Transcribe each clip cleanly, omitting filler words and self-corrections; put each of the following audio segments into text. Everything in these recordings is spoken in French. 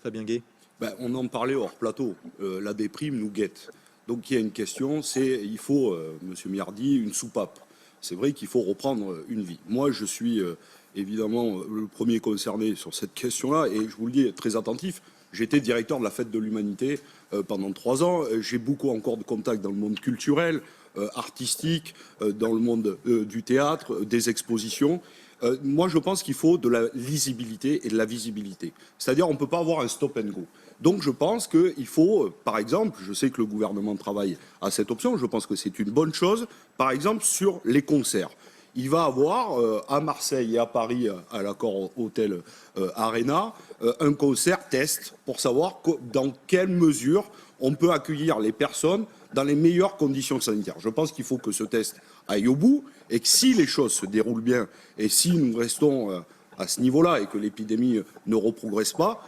Fabien Gay. On en parlait hors plateau. La déprime nous guette. Donc il y a une question, c'est il faut, Monsieur Miardi, une soupape. C'est vrai qu'il faut reprendre une vie. Moi, je suis évidemment le premier concerné sur cette question-là, et je vous le dis, très attentif. J'étais directeur de la Fête de l'Humanité pendant 3 ans. J'ai beaucoup encore de contacts dans le monde culturel, artistique, dans le monde du théâtre, des expositions. Moi, je pense qu'il faut de la lisibilité et de la visibilité. C'est-à-dire, on ne peut pas avoir un stop and go. Donc, je pense qu'il faut, par exemple, je sais que le gouvernement travaille à cette option, je pense que c'est une bonne chose, par exemple, sur les concerts. Il va avoir à Marseille et à Paris, à l'accord Hôtel Arena, un concert test pour savoir dans quelle mesure on peut accueillir les personnes dans les meilleures conditions sanitaires. Je pense qu'il faut que ce test aille au bout et que si les choses se déroulent bien et si nous restons à ce niveau-là et que l'épidémie ne reprogresse pas,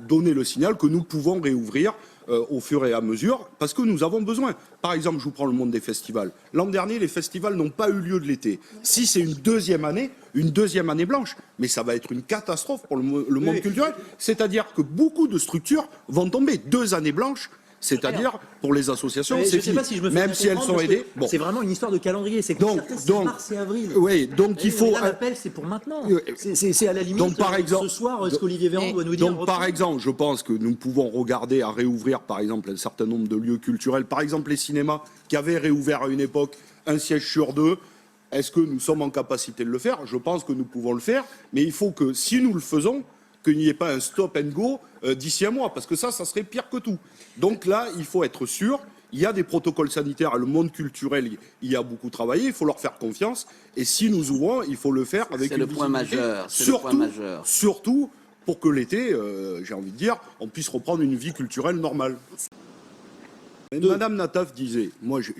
donner le signal que nous pouvons réouvrir au fur et à mesure, parce que nous avons besoin. Par exemple, je vous prends le monde des festivals. L'an dernier, les festivals n'ont pas eu lieu de l'été. Si c'est une deuxième année blanche, mais ça va être une catastrophe pour le monde culturel. C'est-à-dire que beaucoup de structures vont tomber. 2 années blanches, c'est-à-dire pour les associations, c'est fini. Même si elles sont aidées. Bon. C'est vraiment une histoire de calendrier. C'est mars et avril. Oui, donc il faut. L'appel, c'est pour maintenant. C'est à la limite. Donc, par exemple, ce soir, est-ce qu'Olivier Véran doit nous dire? Donc, par exemple, je pense que nous pouvons regarder à réouvrir, par exemple, un certain nombre de lieux culturels. Par exemple, les cinémas qui avaient réouvert à une époque un siège sur 2. Est-ce que nous sommes en capacité de le faire? Je pense que nous pouvons le faire, mais il faut que, si nous le faisons, qu'il n'y ait pas un stop and go d'ici un mois, parce que ça serait pire que tout. Donc là, il faut être sûr, il y a des protocoles sanitaires, le monde culturel y a beaucoup travaillé, il faut leur faire confiance, et si nous ouvrons, il faut le faire avec une visibilité. C'est le point majeur. Surtout pour que l'été, j'ai envie de dire, on puisse reprendre une vie culturelle normale. Madame Nataf disait, moi je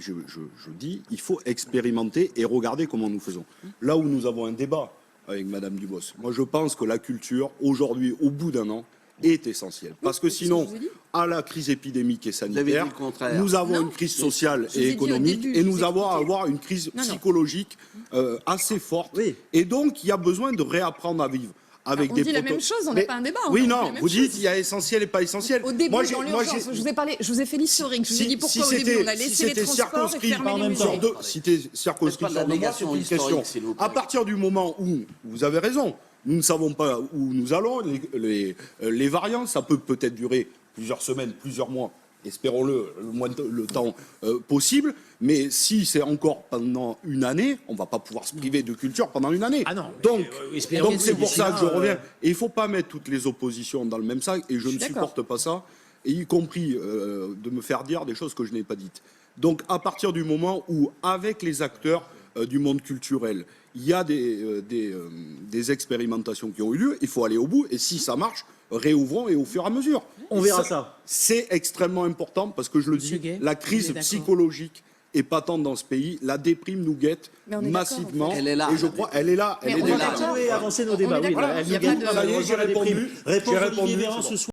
dis, il faut expérimenter et regarder comment nous faisons. Là où nous avons un débat avec Madame Dubos, moi je pense que la culture, aujourd'hui, au bout d'1 an, est essentielle. Parce que sinon, à la crise épidémique et sanitaire, nous avons une crise sociale et économique, et nous allons avoir une crise psychologique assez forte. Et donc, il y a besoin de réapprendre à vivre. On dit la même chose, on n'a pas un débat. Oui, non, vous dites il y a essentiel et pas essentiel. Au début, dans l'urgence, je vous ai fait l'historique, je vous ai dit pourquoi au début on a laissé les transports et fermé les musées. Si c'était circonscrit sur 2 mois, c'est une question. À partir du moment où, vous avez raison, nous ne savons pas où nous allons, les variants, ça peut peut-être durer plusieurs semaines, plusieurs mois, espérons-le, le temps possible, mais si c'est encore pendant une année, on ne va pas pouvoir se priver de culture pendant une année. Ah non, donc c'est pour ça que je reviens. Et il ne faut pas mettre toutes les oppositions dans le même sac, et je ne supporte pas ça, et y compris de me faire dire des choses que je n'ai pas dites. Donc à partir du moment où, avec les acteurs du monde culturel, il y a des expérimentations qui ont eu lieu, il faut aller au bout, et si ça marche, réouvrons et au fur et à mesure. On verra ça. C'est extrêmement important parce que je le dis, la crise psychologique est patente dans ce pays, la déprime nous guette massivement. Elle est là. Et je crois, elle est là. Elle est On va continuer à avancer nos débats. J'ai répondu. Réponse Olivier Véran ce soir.